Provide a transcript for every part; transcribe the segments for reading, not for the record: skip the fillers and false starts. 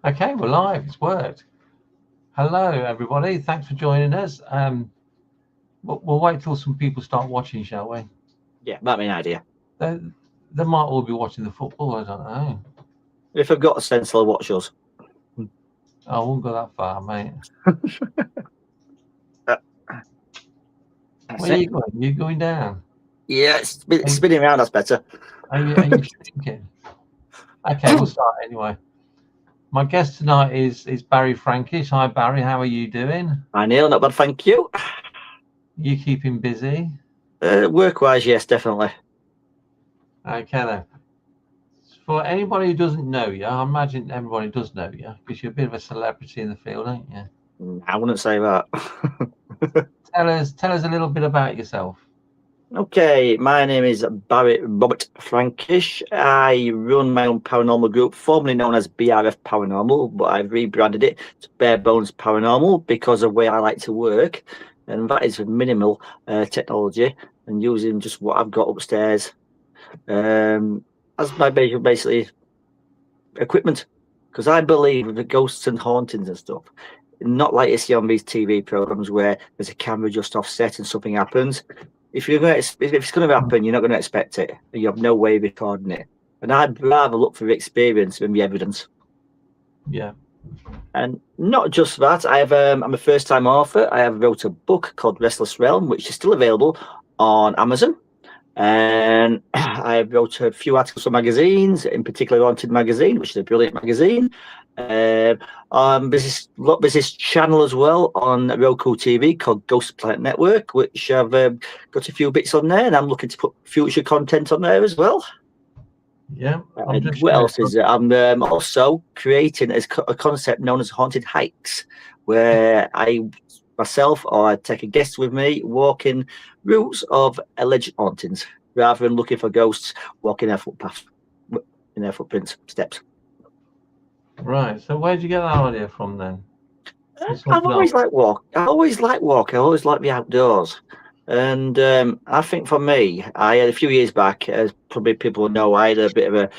Okay, we're live. It's worked. Hello, everybody. Thanks for joining us. We'll wait till some people start watching, shall we? Yeah, that'd be an idea. They might all be watching the football. I don't know. If I've got a sense, they'll watch us. I won't go that far, mate. Where are you going? You going down? Yeah, it's spinning around. That's better. Are you thinking? Okay, we'll start anyway. My guest tonight is Barry Frankish. Hi, Barry. How are you doing? Hi, Neil. Not bad, thank you. You keeping busy? Work-wise, yes, definitely. Okay, then. For anybody who doesn't know you, I imagine everybody does know you because you're a bit of a celebrity in the field, aren't you? I wouldn't say that. Tell us a little bit about yourself. Okay, my name is Barry Robert Frankish. I run my own paranormal group, formerly known as BRF Paranormal, but I've rebranded it to Bare Bones Paranormal because of the way I like to work, and that is with minimal technology and using just what I've got upstairs as my basically equipment. Because I believe with the ghosts and hauntings and stuff, not like you see on these TV programs where there's a camera just offset and something happens. If it's going to happen, you're not going to expect it. You have no way of recording it. And I'd rather look for the experience than the evidence. Yeah. And not just that, I'm a first-time author. I have wrote a book called Restless Realm, which is still available on Amazon. And I wrote a few articles for magazines, in particular Haunted Magazine, which is a brilliant magazine. Business channel as well on Roku TV called Ghost Planet Network, which I've got a few bits on there, and I'm looking to put future content on there as well. Yeah. What else is it? I'm also creating a concept known as haunted hikes, where I take a guest with me walking routes of alleged hauntings, rather than looking for ghosts walking their footpath, in their footprints, steps. Right. So where did you get that idea from then? I've always liked walk. I always like walking. I always like the outdoors. And I think for me, I had a few years back, as probably people know, I had a bit of an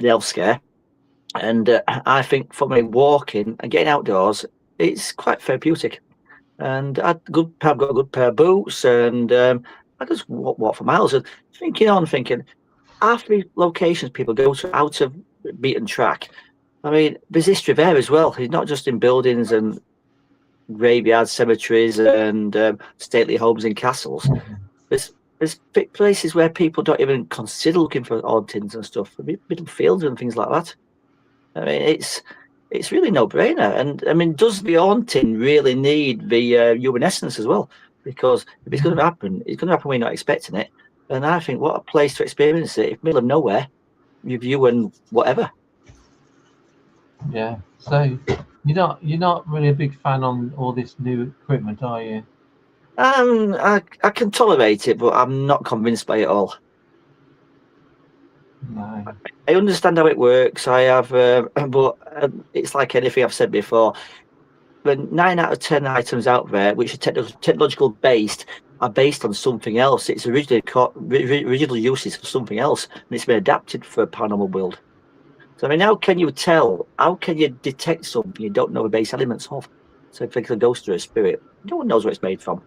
elf scare. And I think for me, walking and getting outdoors, it's quite therapeutic. And I've got a good pair of boots, and I just walk for miles. And thinking, after these locations people go to out of beaten track, I mean, there's history there as well. It's not just in buildings and graveyards, cemeteries, and stately homes and castles. There's places where people don't even consider looking for hauntings and stuff, middle fields and things like that. I mean, it's really no-brainer. And I mean, does the haunting really need the human essence as well? Because if it's going to happen, it's going to happen when you're not expecting it. And I think what a place to experience it, middle of nowhere, with you and whatever. Yeah. So you're not really a big fan on all this new equipment, are you? I can tolerate it, but I'm not convinced by it all. No. I understand how it works. I have, but it's like anything I've said before. The 9 out of 10 items out there, which are technological based, are based on something else. It's original uses for something else, and it's been adapted for a paranormal world. So I mean, how can you tell? How can you detect something you don't know the base elements of? So if it's a ghost or a spirit, no one knows what it's made from.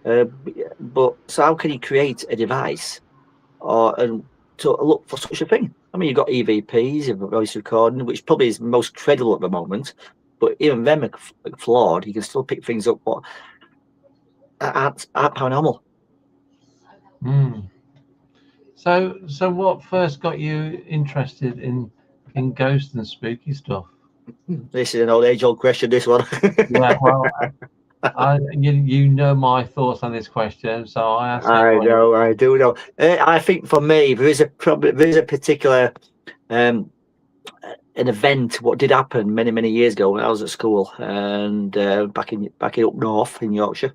But so how can you create a device to look for such a thing? I mean, you've got EVPs, voice recording, which probably is most credible at the moment. But even them are flawed. You can still pick things up what aren't paranormal. So what first got you interested in ghosts and spooky stuff? This is an old question. This one. Yeah, well, you know my thoughts on this question, so I ask. I do know. I think for me, there is a particular an event what did happen many years ago when I was at school, and back in up north in Yorkshire,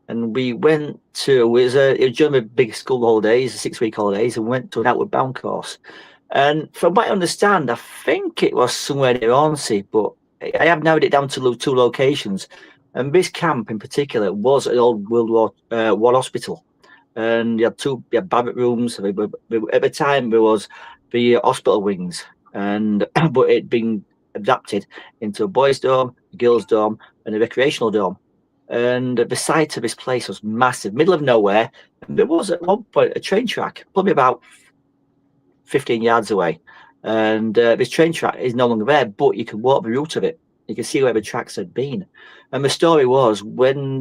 and we went to it was during the big school holidays, the 6-week holidays, and went to an outward bound course. And from what I understand, I think it was somewhere near Hornsey, but I have narrowed it down to 2 locations. And this camp in particular was an old World War I hospital, and you had barrack rooms. At the time, there was the hospital wings, and but it'd been adapted into a boys' dorm, a girls' dorm, and a recreational dorm. And the site of this place was massive, middle of nowhere. And there was at one point a train track, probably about 15 yards away. And this train track is no longer there, but you can walk the route of it. You can see where the tracks had been. And the story was when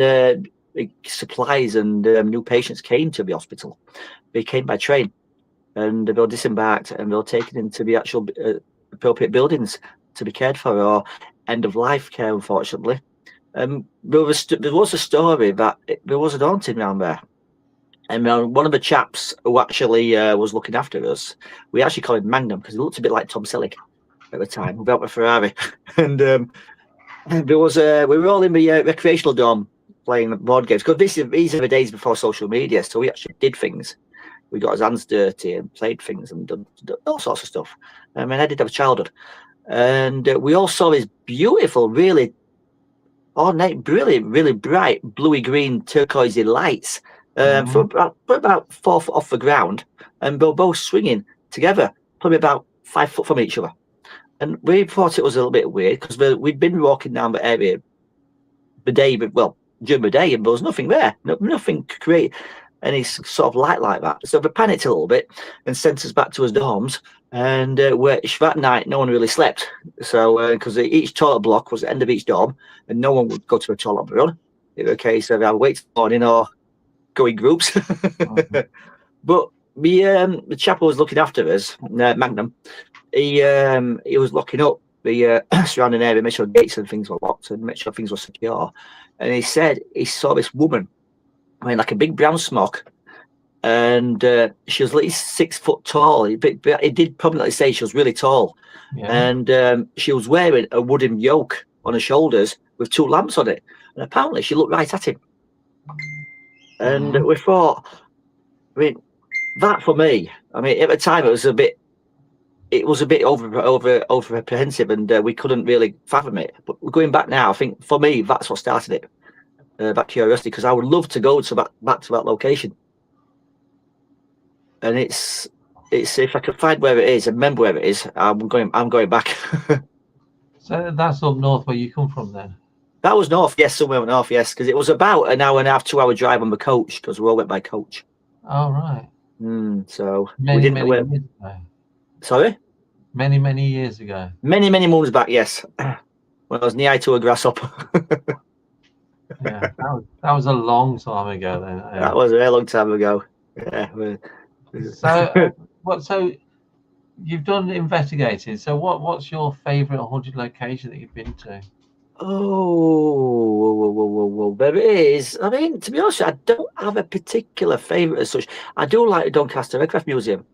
supplies and new patients came to the hospital, they came by train, and they were disembarked and they were taken into the actual appropriate buildings to be cared for, or end of life care, unfortunately. There was a story that there was an haunting around there. And one of the chaps who actually was looking after us, we actually called him Magnum because he looked a bit like Tom Selleck at the time, who built a Ferrari. And we were all in the recreational dorm playing board games, because these are the days before social media, so we actually did things. We got our hands dirty and played things and done all sorts of stuff. I mean, I did have a childhood. And we all saw these beautiful, really ornate, brilliant, really bright, bluey green, turquoisey lights for about 4 foot off the ground, and they were both swinging together, probably about 5 foot from each other. And we thought it was a little bit weird because we'd been walking down the area during the day, and there was nothing there, nothing to create any sort of light like that. So we panicked a little bit and sent us back to his dorms. And that night, no one really slept. So because each toilet block was at the end of each dorm, and no one would go to a toilet run. It was a case of either wait till morning or go in groups. But the chap who was looking after us, Magnum, he was locking up the surrounding area, make sure gates and things were locked and make sure things were secure. And he said he saw this woman wearing like a big brown smock, and she was at least 6 foot tall. It did prominently say she was really tall. Yeah. And she was wearing a wooden yoke on her shoulders with 2 lamps on it. And apparently she looked right at him. And we thought, I mean, that for me, I mean, at the time it was a bit over apprehensive, and we couldn't really fathom it. But going back now, I think for me, that's what started it. That curiosity, because I would love to go to back to that location. And it's if I can find where it is and remember where it is, I'm going back. So that's up north where you come from then? That was north, yes, somewhere up north, yes, because it was about an hour and a half, 2 hour drive on the coach, because we all went by coach. Oh, right. So many years ago. Sorry? Many years ago. Many moons back, yes. When I was knee high to a grasshopper. Yeah, that was a long time ago then. Yeah. That was a very long time ago. Yeah. So you've done investigating. So what's your favourite haunted location that you've been to? Oh, there is. I mean, to be honest, I don't have a particular favourite as such. I do like the Doncaster Aircraft Museum.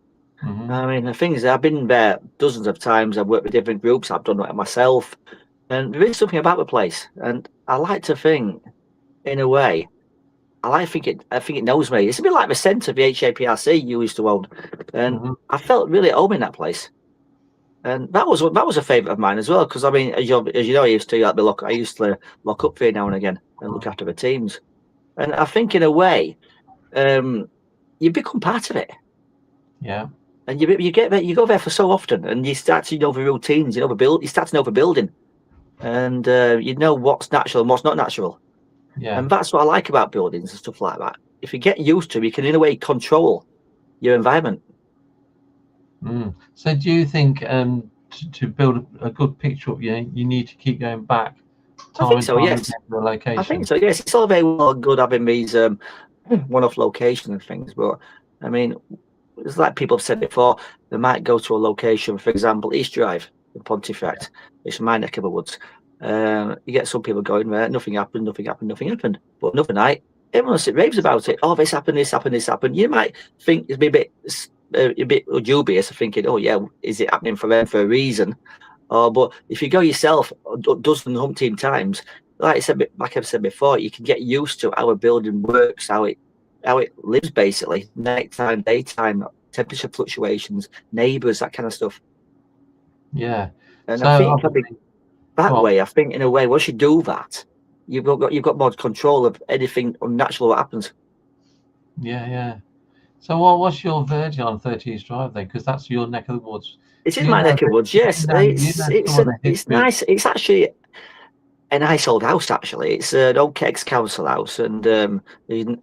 I mean, the thing is, I've been there dozens of times. I've worked with different groups. I've done it myself. And there is something about the place. And I like to think, in a way, I think it knows me. It's a bit like the centre of the HAPRC you used to own. And I felt really at home in that place. And that was a favourite of mine as well, because I mean, as you know, I used to lock up there now and again and look after the teams. And I think in a way, you become part of it. Yeah. And you get there, you go there for so often, and you start to know the routines, you start to know the building, and you know what's natural and what's not natural. Yeah. And that's what I like about buildings and stuff like that. If you get used to it, you can in a way control your environment. So do you think to build a good picture of you need to keep going back time and time again to the location? I think so, yes. It's all very well good having these one-off locations and things, but I mean, it's like people have said before, they might go to a location, for example, East Drive in Pontefract. It's my neck of the woods. You get some people going there, nothing happened. But another night, everyone raves about it. Oh, this happened. You might think it's a bit dubious of thinking, oh yeah, is it happening for them for a reason? But if you go yourself dozen umpteen times, like I've said before, you can get used to how a building works, how it lives, basically, nighttime, daytime, temperature fluctuations, neighbours, that kind of stuff. Yeah. And so I think I think in a way, once you do that, you've got more control of anything unnatural that happens. Yeah. So what's your verdict on 30 East Drive then? Because that's your neck of the woods. It is my neck of woods. Yes, You know some of the it's history. nice. It's actually a nice old house. Actually, it's an old ex-council house, and as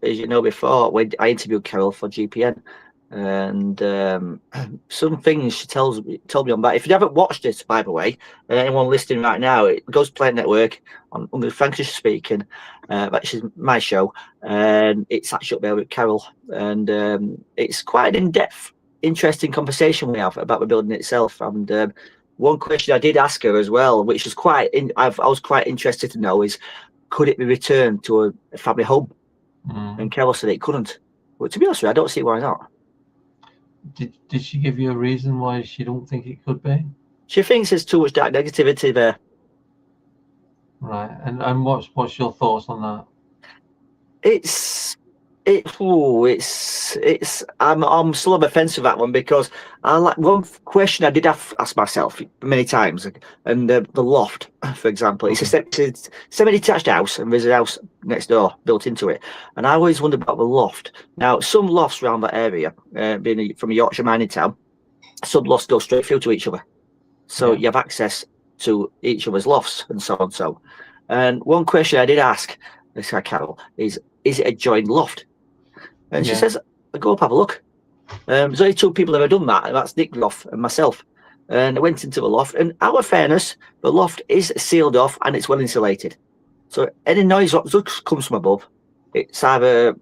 you know before, when I interviewed Carol for GPN, and some things she told me on that. If you haven't watched it, by the way, anyone listening right now, it goes Play Network on under Frankish speaking. Which is my show, and it's actually up there with Carol, and it's quite an in-depth, interesting conversation we have about the building itself. And one question I did ask her as well, which was I was quite interested to know, is could it be returned to a family home? And Carol said it couldn't. But to be honest with you, I don't see why not. Did she give you a reason why she don't think it could be? She thinks there's too much dark negativity there. Right, and what's your thoughts on that? I'm still on the fence with that one, because I like one question I did ask myself many times, and the loft, for example, it's a semi-detached house, and there's a house next door built into it, and I always wondered about the loft. Now, some lofts around that area, being from a Yorkshire mining town, some lofts go straight through to each other, so you have access to each other's lofts and so on. And one question I did ask this guy Carol is it a joined loft? And she says, go up, have a look. There's only two people that have done that, and that's Nick Roth and myself. And I went into the loft, and out of fairness, the loft is sealed off and it's well insulated. So any noise that comes from above, it's either,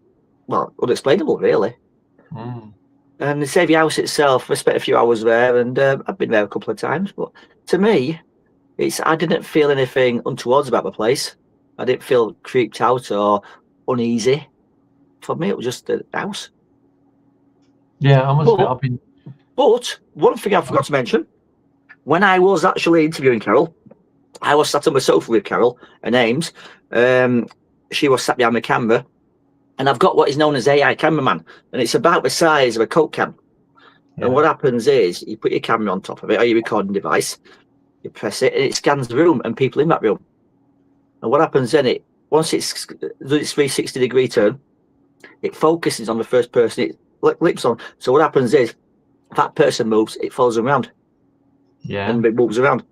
unexplainable, really. And they say the house itself, I spent a few hours there, and I've been there a couple of times, but to me, I didn't feel anything untoward about the place. I didn't feel creeped out or uneasy. For me, it was just a house. Yeah, But one thing I forgot to mention, when I was actually interviewing Carol, I was sat on the sofa with Carol and Ames. She was sat behind the camera, and I've got what is known as AI cameraman, and it's about the size of a Coke can. And what happens is you put your camera on top of it, or your recording device, you press it, and it scans the room and people in that room. And what happens then, once it's 360-degree turn, it focuses on the first person it lips on. So what happens is, if that person moves, it follows them around. And it moves around.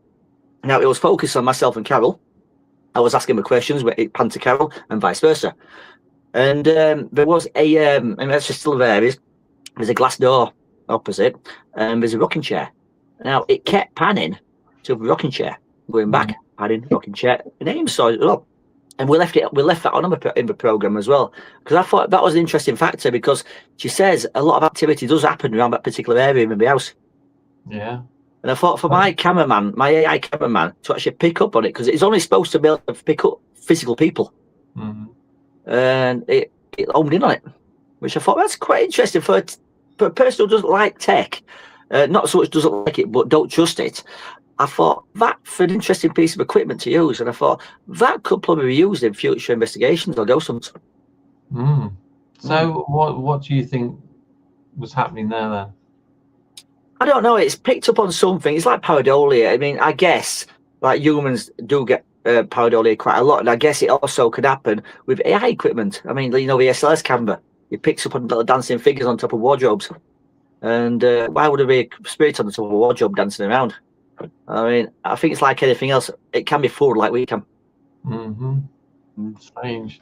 Now, it was focused on myself and Carol. I was asking the questions, but it panned to Carol and vice versa. And there was and that's just still there. There's a glass door opposite, and there's a rocking chair. Now, it kept panning to the rocking chair, going back, panning, rocking chair. And Ames saw it up. And we left that on in the programme as well, because I thought that was an interesting factor, because she says a lot of activity does happen around that particular area in the house. Yeah. And I thought for my cameraman, my AI cameraman, to actually pick up on it, because it's only supposed to be able to pick up physical people. And it homed in on it, which I thought that's quite interesting for a person who doesn't like tech, not so much doesn't like it, but don't trust it. I thought that's an interesting piece of equipment to use, and I thought that could probably be used in future investigations or ghost hunts. So what do you think was happening there then? I don't know. It's picked up on something. It's like pareidolia. I mean, I guess like humans do get pareidolia quite a lot, and I guess it also could happen with AI equipment. I mean, the SLS camera, it picks up on little dancing figures on top of wardrobes. And why would there be a spirit on the top of a wardrobe dancing around? I mean, I think it's like anything else. It can be fooled like we can. Strange.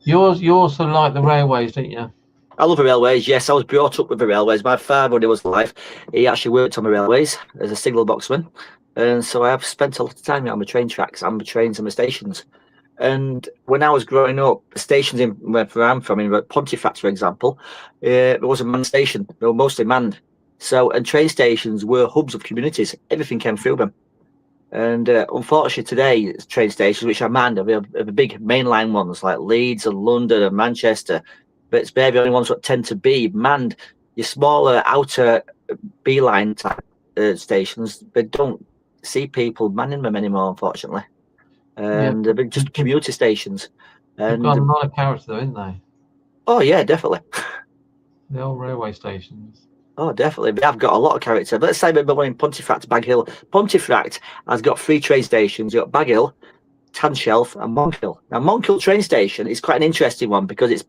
You also like the railways, don't you? I love the railways, yes. I was brought up with the railways. My father, when he was alive, he actually worked on the railways as a signal boxman. And so I've spent a lot of time on the train tracks and the trains and the stations. And when I was growing up, the stations where I'm from, in Pontefract, for example, there was a manned station. They were mostly manned. And train stations were hubs of communities. Everything came through them. And unfortunately today, train stations, which are manned, are the big mainline ones like Leeds and London and Manchester. But they're the only ones that tend to be manned. Your smaller outer B-line type stations, they don't see people manning them anymore, unfortunately. And they're just commuter stations. They've got a lot of character, though, haven't they? Oh, yeah, definitely. The old railway stations. Oh, definitely. They have got a lot of character. But let's say maybe one in Pontefract, Bag Hill. Pontefract has got 3 train stations. You've got Bag Hill, Tanshelf, and Monkhill. Now, Monkhill train station is quite an interesting one because it's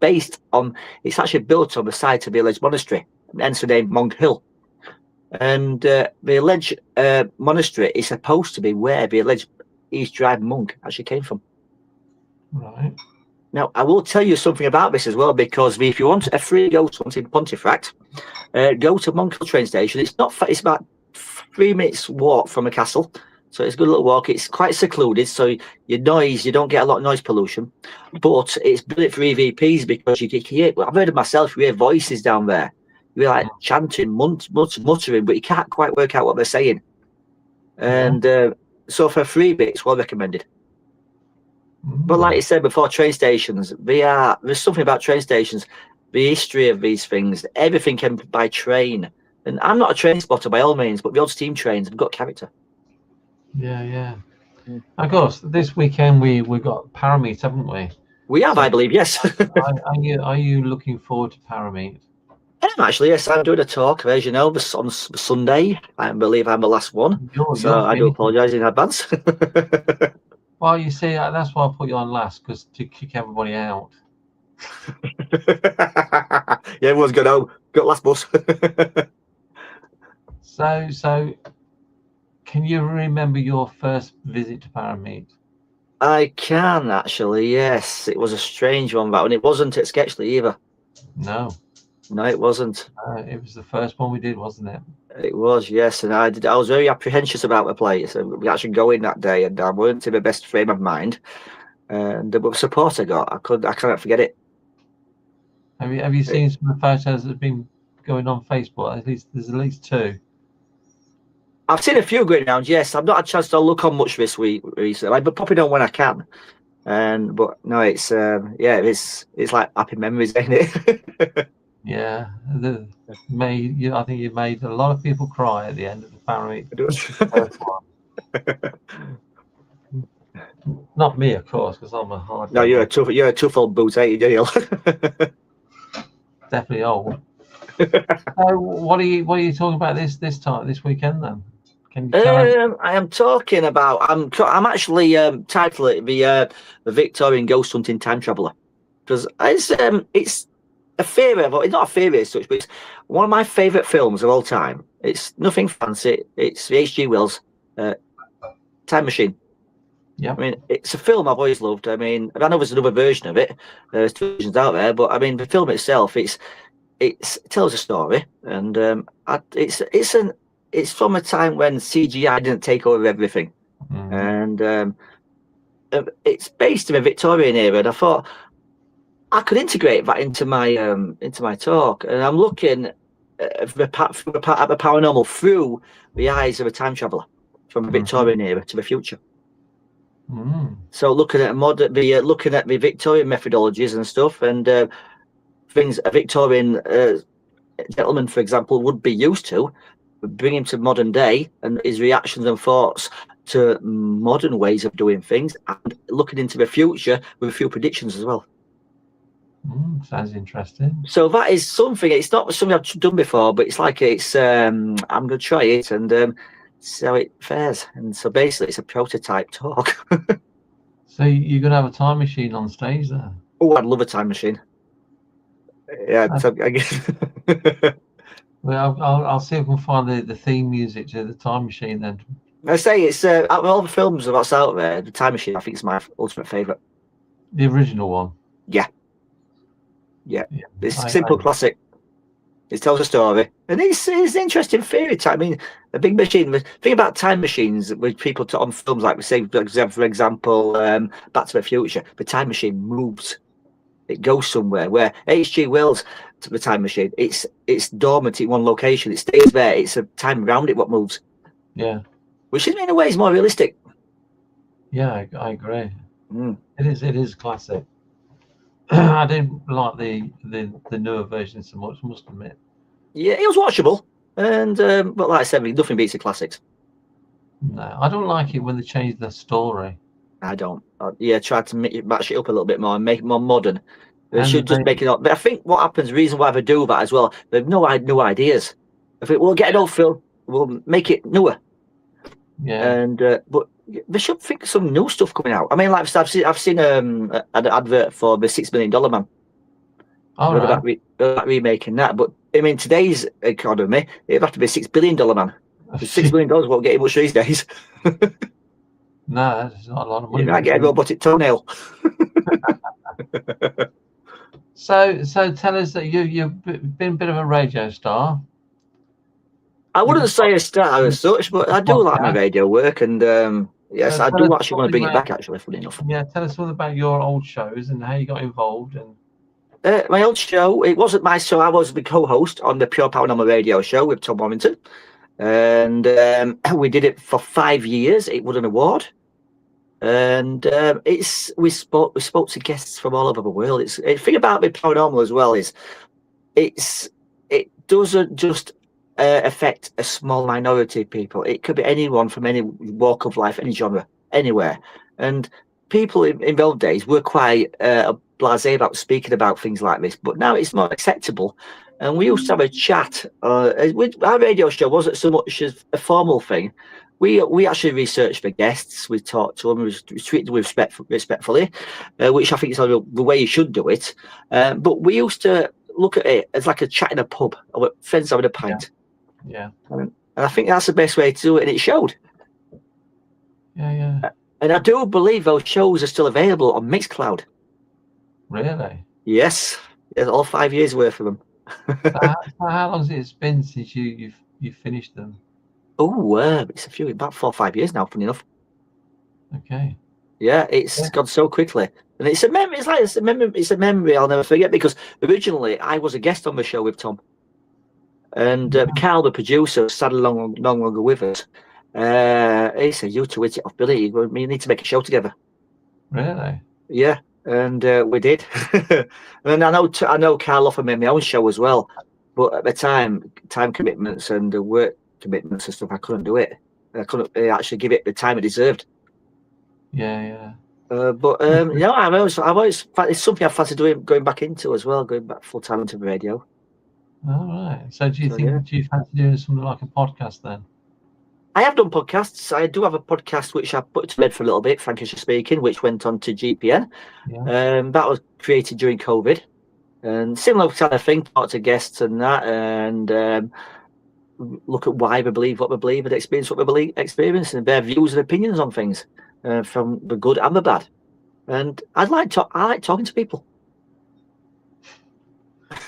actually built on the site of the alleged monastery, hence the name Monkhill. And the alleged monastery is supposed to be where the alleged East Drive monk actually came from. Right. Now, I will tell you something about this as well, because if you want a free ghost hunt in Pontefract, go to Monkhill train station. It's about 3 minutes walk from a castle. So it's a good little walk. It's quite secluded, so you don't get a lot of noise pollution. But it's brilliant for EVPs because you can hear, I've heard it myself, you hear voices down there. You're like chanting, muttering, but you can't quite work out what they're saying. And so for freebie, it's well recommended. But like I said before, train stations, there's something about train stations, the history of these things, everything came by train. And I'm not a train spotter by all means, but the old steam trains have got character. Yeah. Of course, this weekend we got Parameet, haven't we? We have, I believe, yes. Are you looking forward to Parameet? I am actually, yes. I'm doing a talk, as you know, on Sunday. I believe I'm the last one, so I do apologise in advance. Well, you see, that's why I put you on last, because to kick everybody out. Yeah, everyone's going home. Got last bus. So, can you remember your first visit to Parameet? I can actually, yes. It was a strange one, that one. It wasn't at Sketchley either. No, it wasn't. It was the first one we did, wasn't it? It was, yes. And I was very apprehensive about the place. So we actually go in that day, and I weren't in the best frame of mind. And the support I got, I cannot forget it. Have you seen some of the photos that have been going on Facebook? There's at least 2. I've seen a few going around. Yes, I've not had a chance to look on much this week recently, but popping on when I can. But no, it's like happy memories, ain't it? Yeah, I think you made a lot of people cry at the end of the Parameet. Not me, of course, because I'm a hard. No, you're a tough old boot, ain't you, Daniel? Definitely old. So what are you talking about this weekend then? Can you tell I am talking about. I'm actually titling it the Victorian Ghost Hunting Time Traveller, because it's a favourite. It's not a favourite as such, but it's one of my favourite films of all time. It's nothing fancy. It's the H.G. Wells Time Machine. Yeah, I mean, it's a film I've always loved. I mean, I know there's another version of it. There's 2 versions out there, but I mean, the film itself, it tells a story, and it's from a time when CGI didn't take over everything, and it's based in the Victorian era. And I thought I could integrate that into my talk, and I'm looking at the paranormal through the eyes of a time traveller from the Victorian era to the future. So looking at the Victorian methodologies and stuff, and things a Victorian gentleman, for example, would be used to, bring him to modern day and his reactions and thoughts to modern ways of doing things, and looking into the future with a few predictions as well. Sounds interesting. So that is something. It's not something I've done before, but it's like I'm going to try it and see how it fares. And so basically, it's a prototype talk. So you're going to have a time machine on stage there? Oh, I'd love a time machine. Yeah, I guess. Well, I'll see if I can find the theme music to the time machine then. I say it's out of all the films that's out there, the time machine I think is my ultimate favourite. The original one. Yeah. It's a simple classic. It tells a story, and it's an interesting theory. I mean, a big machine. The thing about time machines with people on films, like we say, for example, Back to the Future, the time machine moves. It goes somewhere. Where H.G. Wells, to the time machine, it's dormant in one location. It stays there. It's a time around it what moves. Yeah. Which in a way is more realistic. Yeah, I agree. It is classic. I didn't like the newer version so much, I must admit. Yeah, it was watchable, and but like I said, nothing beats the classics. No, I don't like it when they change the story. I don't. Try to match it up a little bit more and make it more modern. They should just make it up. But I think what happens, the reason why they do that as well, they have no ideas. I think we'll get an old film, we'll make it newer. Yeah. And but they should think of some new stuff coming out. I mean, like I've seen an advert for the $6 million man. All right. About remaking that. But I mean, today's economy, it'd have to be $6 billion man. $6 million won't get you much these days. No, that's not a lot of money. You might get a robotic toenail. So tell us that you've been a bit of a radio star. I wouldn't say a star as such, but I do like my radio work, and yes, I do actually want to bring it back. Actually, funny enough. Yeah, tell us all about your old shows and how you got involved. And my old show, it wasn't my show. I was the co-host on the Pure Paranormal Radio Show with Tom Warrington, and we did it for 5 years. It won an award, and we spoke to guests from all over the world. The thing about the paranormal as well is it doesn't just affect a small minority of people. It could be anyone from any walk of life, any genre, anywhere. And people in those days were quite blasé about speaking about things like this, but now it's more acceptable. And we used to have a chat. Our radio show wasn't so much as a formal thing. We actually researched the guests. We talked to them. We treated them respectfully, which I think is the way you should do it. But we used to look at it as like a chat in a pub, or friends having a pint. Yeah. And I think that's the best way to do it, and it showed. Yeah. And I do believe those shows are still available on Mixcloud. Really? Yes. There's all 5 years worth of them. So how long has it been since you finished them? Oh, it's about 4 or 5 years now, funny enough. Okay. Yeah, it's gone so quickly. And it's a memory. It's a memory I'll never forget, because originally I was a guest on the show with Tom. And Carl, the producer, sat no longer with us. He said, "You two hit it off, Billy. We need to make a show together." Really? Yeah, and we did. And I know Carl offered me my own show as well, but at the time commitments and the work commitments and stuff, I couldn't do it. I couldn't actually give it the time it deserved. Yeah. But you know, I've always it's something I fancy going back into as well, going back full time into the radio. All right. So do you fancy doing something like a podcast then? I have done podcasts. I do have a podcast which I put to bed for a little bit, Frankish Speaking, which went on to GPN. Yeah. That was created during COVID. And similar kind of thing, talk to guests and that, and look at why they believe what they believe and experience what they experience, and their views and opinions on things, from the good and the bad. And I like talking to people.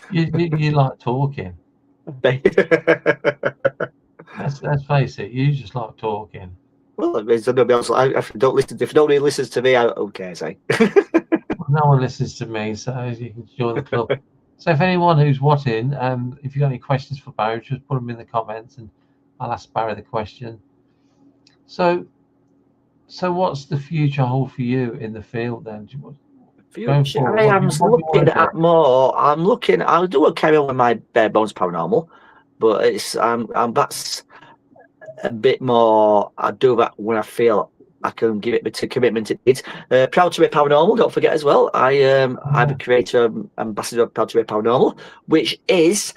You like talking. Let's face it, you just like talking. Well, if you don't listen to me, who cares, eh? No one listens to me, so you can join the club. So if anyone who's watching, if you've got any questions for Barry, just put them in the comments and I'll ask Barry the question. So what's the future hold for you in the field then? Future, I'm looking at more. I'll do a carry on with my bare bones paranormal, but that's a bit more. I do that when I feel I can give it the commitment it needs. Proud to be paranormal, don't forget as well. I'm a creator, ambassador of Proud to be paranormal, which is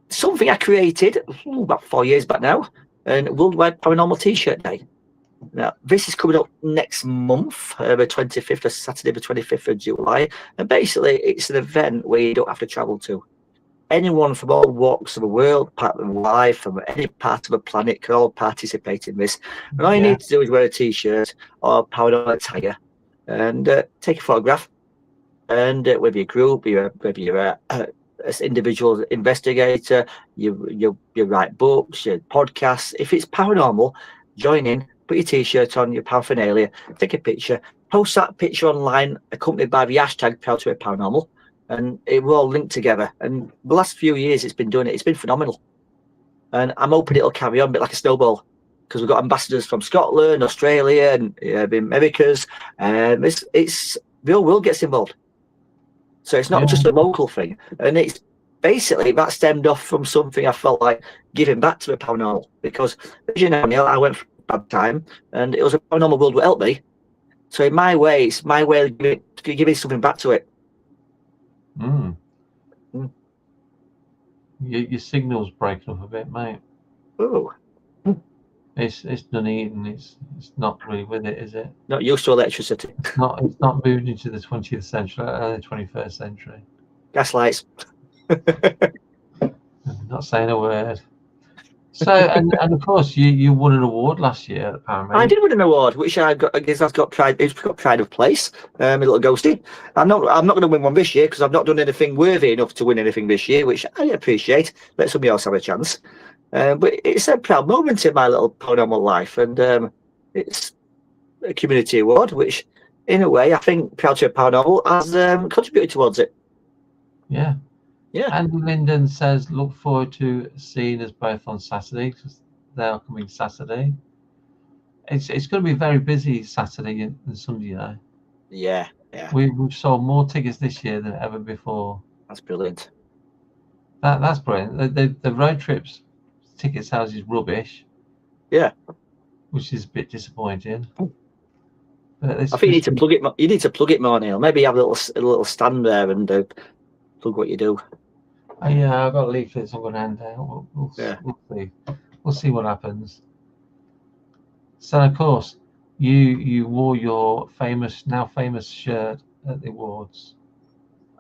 something I created about 4 years back now, and Worldwide Paranormal T-shirt Day. Now, this is coming up next month, the 25th, Saturday, the 25th of July. And basically, it's an event where you don't have to travel to. Anyone from all walks of the world, part of life, from any part of the planet can all participate in this. And all you need to do is wear a T-shirt or paranormal attire and take a photograph. And whether you're a group, whether you're an individual investigator, you write books, you podcasts. If it's paranormal, join in. Put your T-shirt on, your paraphernalia, take a picture, post that picture online, accompanied by the hashtag Proud to be Paranormal, and it will all link together. And the last few years it's been doing it. It's been phenomenal. And I'm hoping it'll carry on a bit like a snowball, because we've got ambassadors from Scotland, Australia, and the Americas. The whole world gets involved. So it's not just a local thing. And it's basically that stemmed off from something I felt like giving back to the paranormal, because as you know, Neil, I went bad time, and it was a paranormal world that helped me. So in my way, it's my way of giving something back to it. Your signal's breaking up a bit, mate. Oh. It's Nuneaton. It's not really with it, is it? Not used to electricity. It's not moved into the 20th century, early 21st century. Gaslights. Not saying a word. So, and of course, you won an award last year at I Paramount. did win an award, which I guess I've got pride. It's got pride of place. My little ghosty. I'm not going to win one this year because I've not done anything worthy enough to win anything this year, which I appreciate. Let somebody else have a chance. But it's a proud moment in my little paranormal life, and it's a community award, which, in a way, I think Proud to be Paranormal has contributed towards it. Yeah. Yeah. Andy Linden says, look forward to seeing us both on Saturday, because they are coming Saturday. It's going to be very busy Saturday and Sunday, you know. Yeah. We've sold more tickets this year than ever before. That's brilliant. That's brilliant. The road trips ticket sales is rubbish. Yeah. Which is a bit disappointing. I think you need to plug it. You need to plug it more, Neil. Maybe have a little stand there and plug what you do. Oh, yeah, I've got leaflets I'm going to hand out. We'll see. We'll see what happens. So, of course, you wore your now famous shirt at the awards.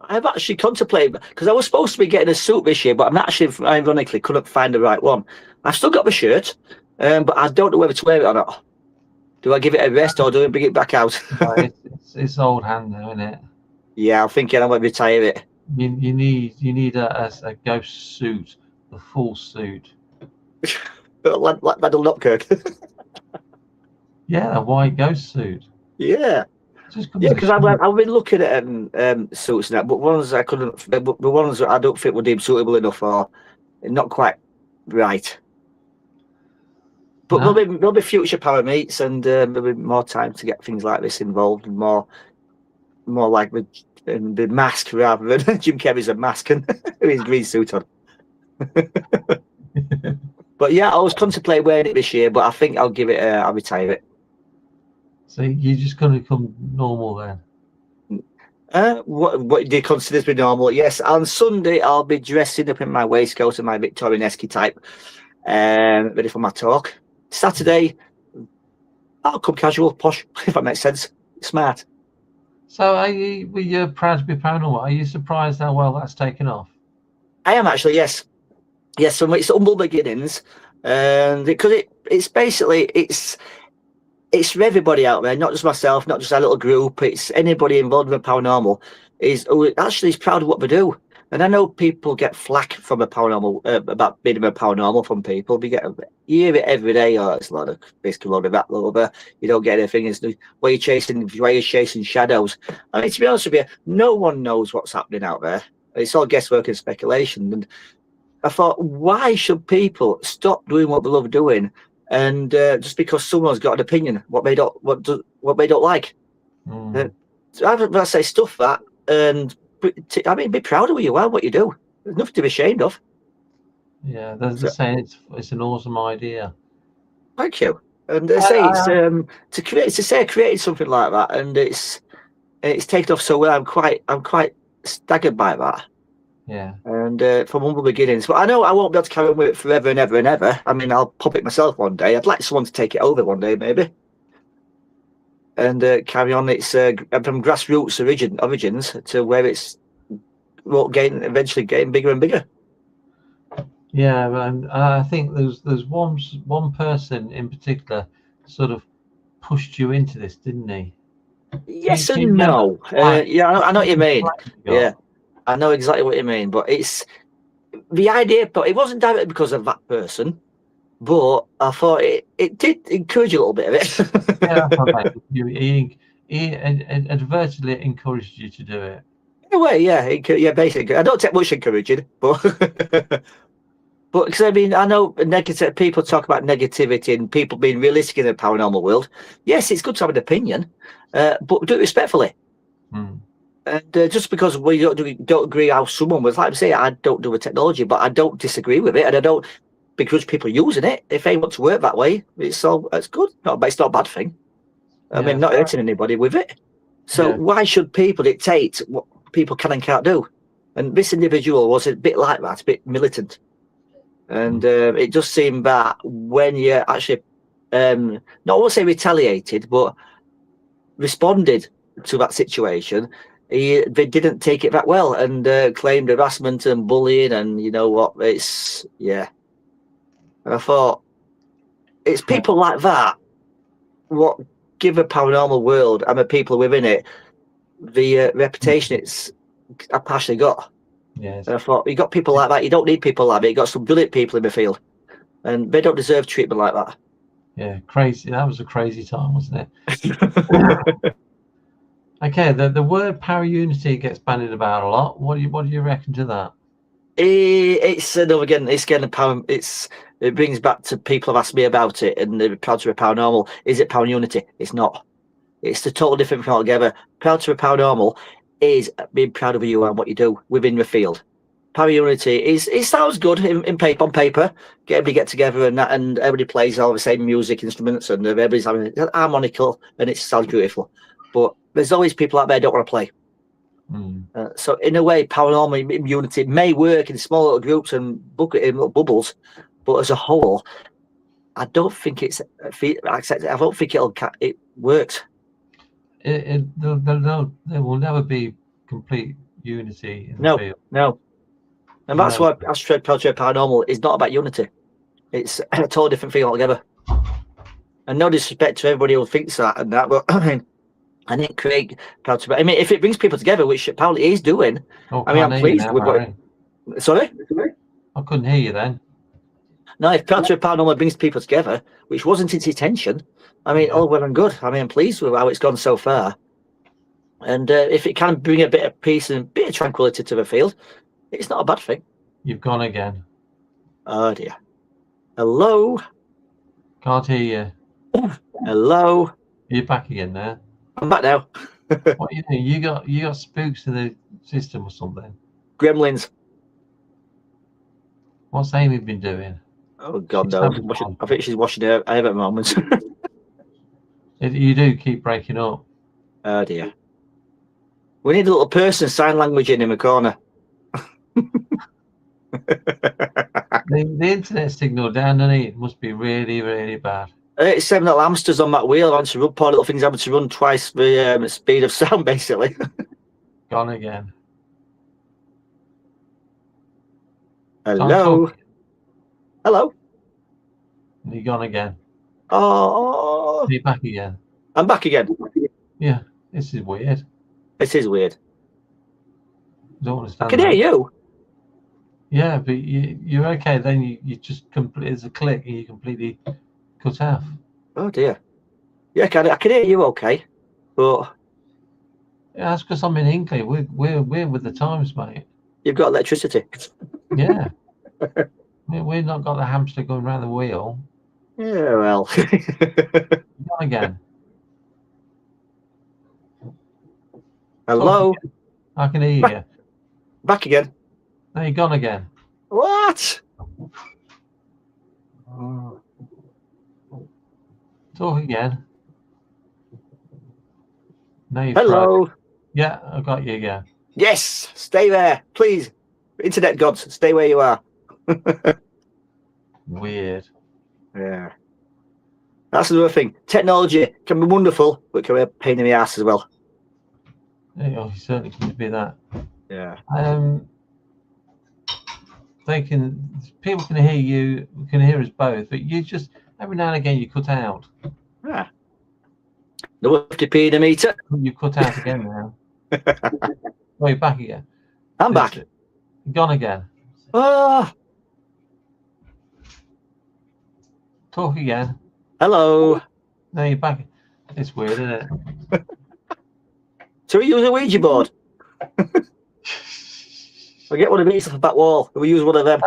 I've actually contemplated, because I was supposed to be getting a suit this year, but I'm actually, ironically, couldn't find the right one. I've still got the shirt, but I don't know whether to wear it or not. Do I give it a rest or do I bring it back out? It's old hand now, isn't it? Yeah, I'm thinking I might retire it. You need a ghost suit, the full suit. Like Madal Nopkirk. Yeah, a white ghost suit. Yeah. Because I've been looking at suits now, but ones I couldn't, the ones that I don't think were deemed suitable enough or not quite right. But there'll be future power meets, and there'll be more time to get things like this involved, and more like with the mask rather than Jim Carrey's a mask and his green suit on. But yeah, I was contemplating wearing it this year, but I think I'll retire it. So you're just going to become normal then? What do you consider to be normal? Yes, on Sunday I'll be dressing up in my waistcoat and my Victorian-esque type, ready for my talk. Saturday, I'll come casual, posh, if that makes sense. Smart. So were you proud to be paranormal? Are you surprised how well that's taken off? I am actually, yes. Yes, so it's humble beginnings, and because it's basically it's for everybody out there, not just myself, not just our little group. It's anybody involved with paranormal who actually is proud of what they do. And I know people get flack from a paranormal about being a paranormal from people. You hear it every day. Oh, it's basically a lot of that over. You don't get anything. It's why you're chasing shadows. I mean, to be honest with you, no one knows what's happening out there. It's all guesswork and speculation. And I thought, why should people stop doing what they love doing? And just because someone's got an opinion, what they don't like, I say stuff that, and be proud of who you are, what you do. There's nothing to be ashamed of. Yeah, there's a saying it's an awesome idea. Thank you. And they say it's creating something like that, and it's taken off so well. I'm quite staggered by that. Yeah. And from humble beginnings. But I know I won't be able to carry on with it forever and ever and ever. I mean, I'll pop it myself one day. I'd like someone to take it over one day, maybe. And carry on. It's from grassroots origins to where it's eventually getting bigger and bigger. Yeah, and I think there's one person in particular sort of pushed you into this, didn't he? Yes and no. Yeah, I know what you mean. Yeah. I know exactly what you mean, but it's the idea. But it wasn't directly because of that person, but I thought it did encourage a little bit of it. Yeah, he advertently encouraged you to do it. In a way, yeah, basically. I don't take much encouraging, but but because I mean, I know negative people talk about negativity and people being realistic in the paranormal world. Yes, it's good to have an opinion, but do it respectfully. And just because we don't agree how someone was, like I say, I don't do with technology, but I don't disagree with it, and I don't begrudge people using it. If they want to work that way, it's good. But it's not a bad thing. I mean, not hurting anybody with it. So why should people dictate what people can and can't do? And this individual was a bit like that, a bit militant. And it just seemed that when you're actually not want to say retaliated, but responded to that situation. They didn't take it that well and claimed harassment and bullying, and you know what? It's And I thought it's people like that what give a paranormal world and the people within it the reputation it's partially got. Yes. And I thought, you got people like that, you don't need people like that. You got some brilliant people in the field, and they don't deserve treatment like that. Yeah, crazy. That was a crazy time, wasn't it? Okay, the word para-unity gets bandied about a lot. What do you reckon to that? It's another again. It's getting power. It brings back to people have asked me about it, and they're proud to be paranormal. Is it para-unity? It's not. It's a total different thing altogether. Proud to be paranormal is being proud of who you are and what you do within the field. Para-unity it sounds good in paper, on paper. Everybody get together and everybody plays all the same music instruments and everybody's having an harmonical and it sounds beautiful. But there's always people out there that don't want to play. So in a way, paranormal immunity may work in small little groups and in little bubbles, but as a whole, I don't think it's accepted. I don't think it works. There will never be complete unity in the field. No. And that's why Astrid Paranormal is not about unity. It's a totally different thing altogether. And no disrespect to everybody who thinks that and that, but I didn't create Proud to. I mean, if it brings people together, which apparently it is doing, I'm pleased with what. Sorry? I couldn't hear you then. No, if Proud to Paranormal brings people together, which wasn't its intention, I mean, all well and good. I mean, I'm pleased with how it's gone so far. And if it can bring a bit of peace and a bit of tranquility to the field, it's not a bad thing. You've gone again. Oh dear. Hello? Can't hear you. Hello? You're back again now. I'm back now. What are you doing? You got spooks in the system or something? Gremlins. What's Amy been doing? Oh God, no. I think she's washing her hair at the moment. You do keep breaking up. Oh dear. We need a little person sign language in the corner. The internet signal down underneath it must be really, really bad. It's 7 little hamsters on that wheel. Having to run, poor little things having to run twice the speed of sound, basically. Gone again. Hello. Hello. You're gone again. Oh. You're back again. I'm back again. Yeah, this is weird. It is weird. I don't understand. I can hear you. Yeah, but you're okay. Then you just there's a click and you completely cut off. Oh dear. Yeah, I can hear you okay, but yeah, that's because I'm in England. We're with the times, mate. You've got electricity. Yeah. We've not got the hamster going around the wheel. Yeah, well. Gone again. Hello. I can hear you. Back again. No, you're gone again. What? Talk again. No, you're Hello. frozen. Yeah, I got you again. Yes, stay there, please. Internet gods, stay where you are. Weird. Yeah. That's another thing. Technology can be wonderful, but can be a pain in the ass as well. Yeah, you certainly can be that. Yeah. People can hear you, can hear us both, but you just every now and again you cut out. Yeah. The 50p in a meter. You cut out again now. Oh, you're back again. I'm back. You're gone again. Oh. Talk again. Hello. No, you're back. It's weird, isn't it? So we use a Ouija board. We get one of these off the back wall. We use one of them.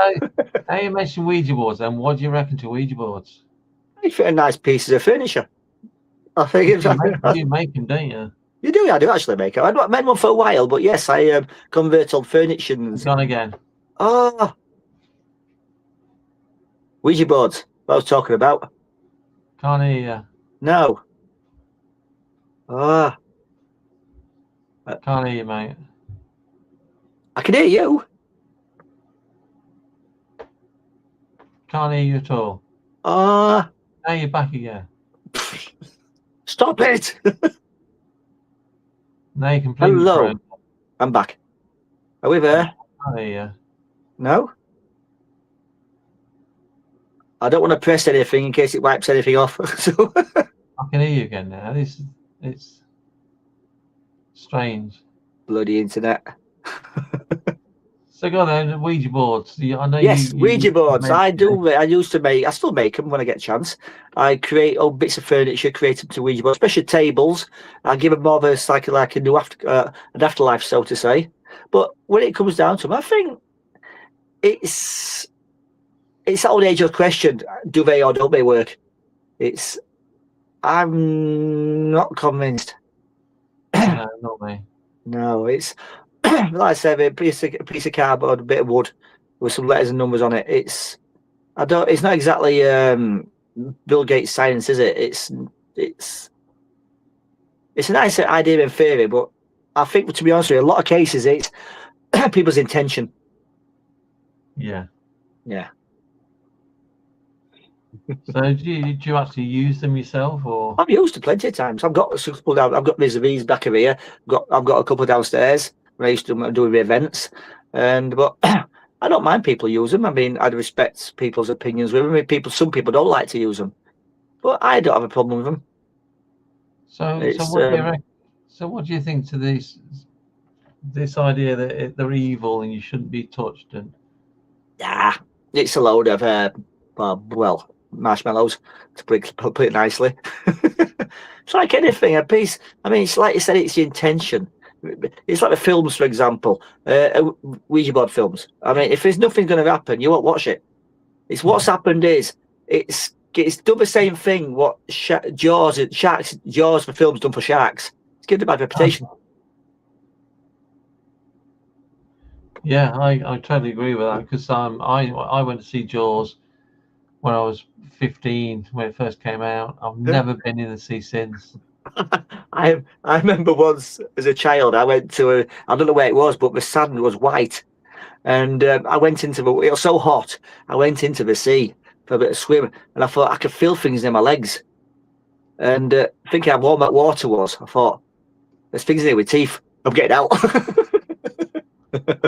Now you mentioned Ouija boards, and what do you reckon to Ouija boards? They fit in nice pieces of furniture. I think you make them, don't you? You do, I do actually make them. I've not made one for a while, but yes, I convert old furniture. Gone again. Oh. Ouija boards. What I was talking about. Can't hear you. No. Ah. Can't hear you, mate. I can hear you. Can't hear you at all. Ah. Now you're back again. Stop it! Now you completely Hello. frozen. I'm back. Are we there? Oh, yeah. No? I don't want to press anything in case it wipes anything off. So I can hear you again now. It's strange. bloody internet. So go on then, Ouija boards. I know Yes, Ouija boards. I used to make. I still make them when I get a chance. I create old bits of furniture, create them to Ouija boards, especially tables. I give them more of a like a new an afterlife, so to say. But when it comes down to them, I think it's that old age old question: do they or don't they work? I'm not convinced. No, not me. No, it's like I said, a piece of cardboard, a bit of wood with some letters and numbers on it. It's not exactly Bill Gates science, is it? It's a nice idea in theory, but I think, to be honest with you, a lot of cases it's people's intention. Yeah. Yeah. So do you actually use them yourself, or? I've used it plenty of times. I've got a couple down. I've got vis-a-vis back of here. I've got a couple downstairs when I used to do events, but I don't mind people use them. I mean, I'd respect people's opinions with them. I mean, some people don't like to use them, but I don't have a problem with them. So what do you think to this idea that they're evil and you shouldn't be touched? And it's a load of marshmallows, to put it nicely. It's like anything, a piece. I mean, it's like you said, it's the intention. It's like the films, for example, Ouija board films. I mean, if there's nothing going to happen, you won't watch it. It's what's happened is it's done the same thing. What Jaws for films done for sharks. It's given a bad reputation. Yeah, I totally agree with that, because I went to see Jaws when I was 15 when it first came out. I've never been in the sea since. I remember once as a child, I went to I don't know where it was, but the sand was white, and I went into it was so hot. I went into the sea for a bit of swim, and I thought I could feel things in my legs, and thinking how warm that water was, I thought there's things in here with teeth. I'm getting out.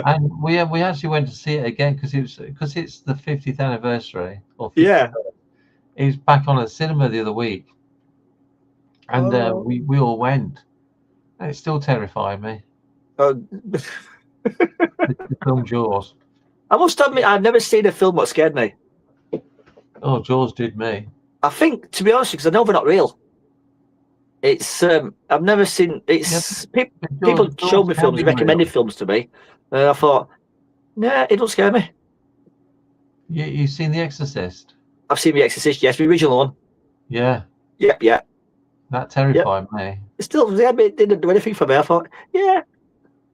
And we actually went to see it again because it's the 50th anniversary. Or 50th. Yeah, it was back on a cinema the other week, and we all went. And it still terrified me. The film Jaws. I must admit, I've never seen a film that scared me. Oh, Jaws did me. I think, to be honest, because I know they're not real. It's I've never seen. It's people show me films, recommended films to me. I thought, nah, it don't scare me. You've seen The Exorcist? I've seen The Exorcist, yes, the original one. Yeah. Yep, yeah. That terrified me. It still, it didn't do anything for me. I thought, yeah,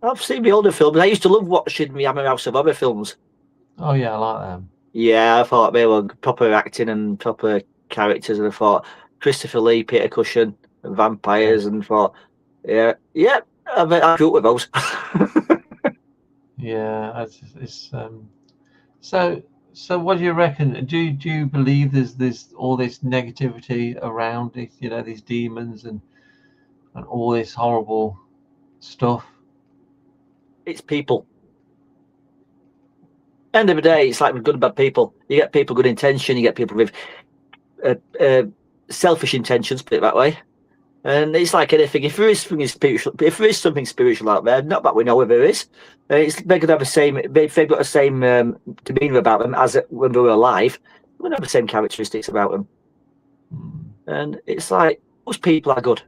I've seen the older films. I used to love watching the Hammer House of Horror films. Oh yeah, I like them. Yeah, I thought they were proper acting and proper characters, and I thought Christopher Lee, Peter Cushing, and vampires, and thought, yeah, I grew up with those. Yeah, so what do you reckon? Do you believe there's all this negativity around it? You know, these demons and all this horrible stuff. It's people. End of the day, it's like with good and bad people. You get people good intention, you get people with selfish intentions, put it that way. And it's like anything. If there is something spiritual out there, not that we know if there is, they're going to have the same. They've got the same demeanor about them as when they were alive. They're going to have the same characteristics about them. And it's like most people are good.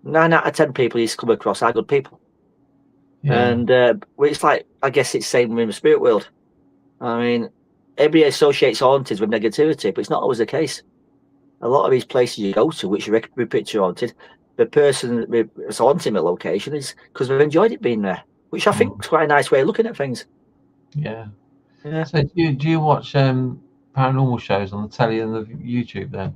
9 out of 10 people you come across are good people. Yeah. And it's like, I guess it's the same in the spirit world. I mean, everybody associates hauntings with negativity, but it's not always the case. A lot of these places you go to, which are picture haunted, the person that's haunting the location is because they've enjoyed it being there, which I think is quite a nice way of looking at things. Yeah. So do you watch paranormal shows on the telly and the YouTube then?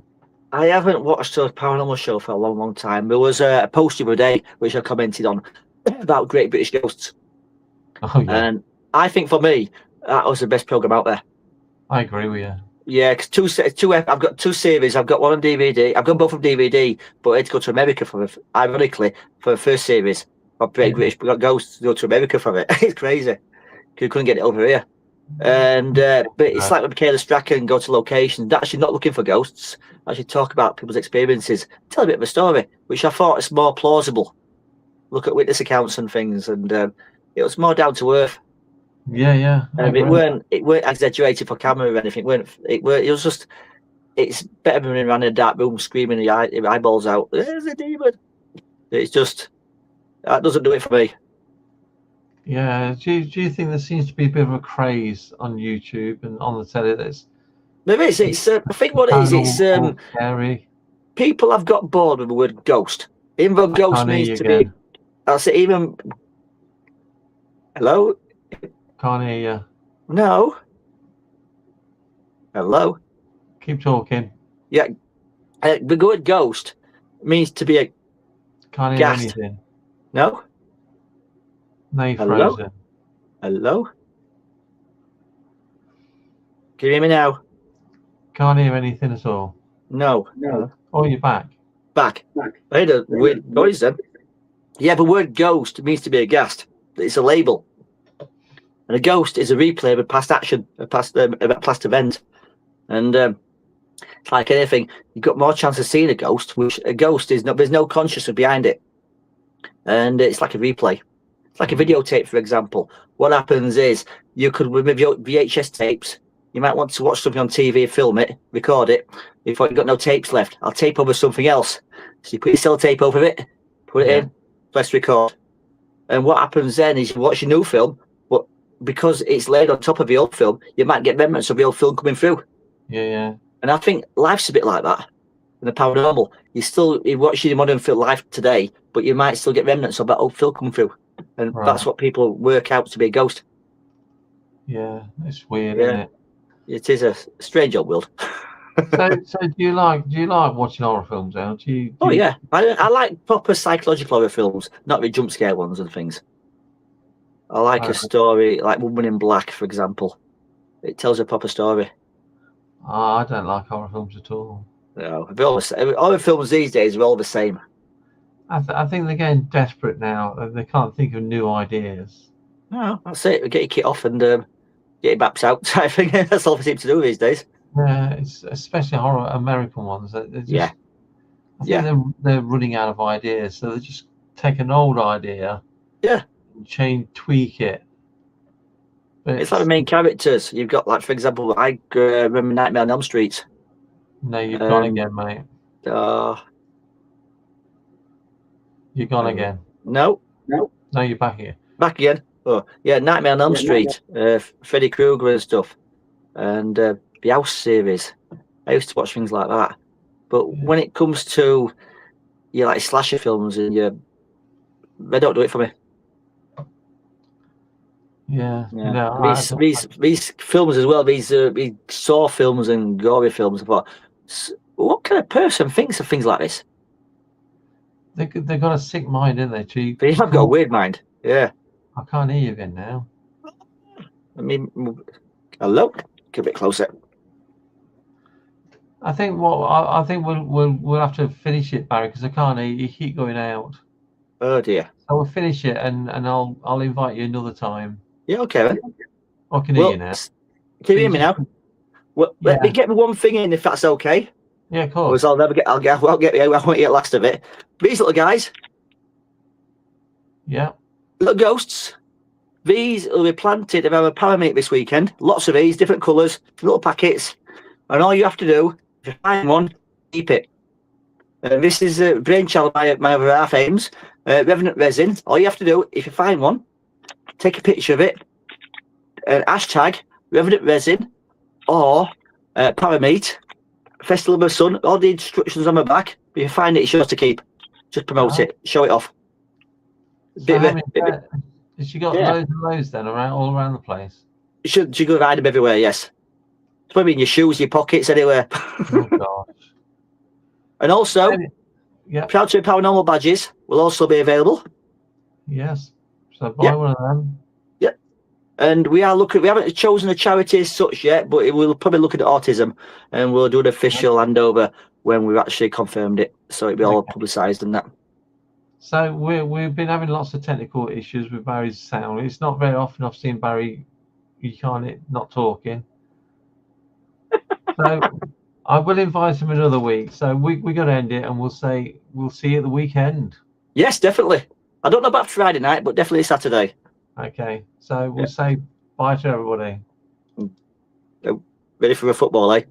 I haven't watched a paranormal show for a long, long time. There was a post the other day which I commented on about Great British Ghosts. Oh yeah. And I think for me, that was the best program out there. I agree with you. Yeah, because I've got 2 series. I've got one on DVD. I've got both on DVD, but I had to go to America ironically, for the first series. My British Ghosts to go to America for it. It's crazy. You couldn't get it over here. And but it's like when Michaela Strachan go to locations, actually not looking for ghosts, actually talk about people's experiences, tell a bit of a story, which I thought is more plausible. Look at witness accounts and things, and it was more down to earth. Yeah. It weren't exaggerated for camera or anything. It was just, it's better than running around in a dark room screaming your eyeballs out. There's a demon. It's just, that doesn't do it for me. Yeah. Do you think there seems to be a bit of a craze on YouTube and on the telly? There is. It's I think what it is. It's scary. People have got bored with the word ghost. Even though ghost means to be. I'll say even. Hello. Can't hear you. No. Hello. Keep talking. Yeah. The word ghost means to be a. Can't hear anything. No. No, you're frozen. Hello. Can you hear me now? Can't hear anything at all. No. Oh, you're back. Back. I heard a weird noise then. Yeah, the word ghost means to be aghast. It's a label. And a ghost is a replay of a past action, a past event. And it's like anything, you've got more chance of seeing a ghost, which a ghost is not, there's no consciousness behind it. And it's like a replay. It's like a videotape, for example. What happens is you could, with VHS tapes, you might want to watch something on TV, film it, record it. Before you've got no tapes left, I'll tape over something else. So you put your sellotape over it, put it in, press record. And what happens then is you watch a new film, but because it's laid on top of the old film, you might get remnants of the old film coming through. Yeah. And I think life's a bit like that. In the paranormal, you're watching modern film life today, but you might still get remnants of that old film coming through. And that's what people work out to be a ghost. Yeah, it's weird, isn't it? It is a strange old world. So do you like watching horror films now? Yeah, I like proper psychological horror films, not the jump scare ones and things. I like a story, like Woman in Black, for example. It tells a proper story. I don't like horror films at all. No, horror films these days are all the same. I think they're getting desperate now, and they can't think of new ideas. No, that's it. Get your kit off and get your baps out. I think that's all they seem to do these days. Yeah, it's especially horror American ones. I think they're running out of ideas, so they just take an old idea, and tweak it. But it's like the main characters. You've got, like, for example, I remember Nightmare on Elm Street. No, you've gone again, mate. You're gone again. No, you're back here. Back again. Oh, yeah, Nightmare on Elm Street, Freddy Krueger and stuff, and the House series. I used to watch things like that. But when it comes to like slasher films, and they don't do it for me. Yeah. No, these films as well. These Saw films and gory films. I thought, what kind of person thinks of things like this? They've got a sick mind, haven't they? They have got a weird mind. Yeah. I can't hear you again now. I mean, hello. Get a bit closer. I think we'll have to finish it, Barry, because I can't hear you. Keep going out. Oh dear. So we'll finish it, and I'll invite you another time. Yeah, okay then. I can hear you now. Can you hear me now? Well, let me get one thing in, if that's okay. Yeah, of course. I won't get last of it. These little guys. Yeah. Little ghosts. These will be planted around a paramate this weekend. Lots of these, different colours, little packets. And all you have to do, if you find one, keep it. This is a brainchild of my other half, Ames. Revenant resin. All you have to do, if you find one, take a picture of it, hashtag Revenant resin, or paramate, Festival of the Sun. All the instructions on my back. If you find it, it's yours to keep. Just promote it. Show it off. Has she got loads and loads then all around the place? You go hide them everywhere, yes. It's probably in your shoes, your pockets, anywhere. Oh gosh. And also, Proud to be Paranormal badges will also be available. Yes. So buy one of them. Yep. And we are looking. We haven't chosen a charity as such yet, but we'll probably look at autism, and we'll do an official handover when we've actually confirmed it. So it'll be all publicised and that. So we've been having lots of technical issues with Barry's sound. It's not very often I've seen Barry, you can't not talking. So I will invite him another week. So we got to end it, and we'll see you at the weekend. Yes, definitely. I don't know about Friday night, but definitely Saturday. Okay. So we'll say bye to everybody. Ready for a football, eh?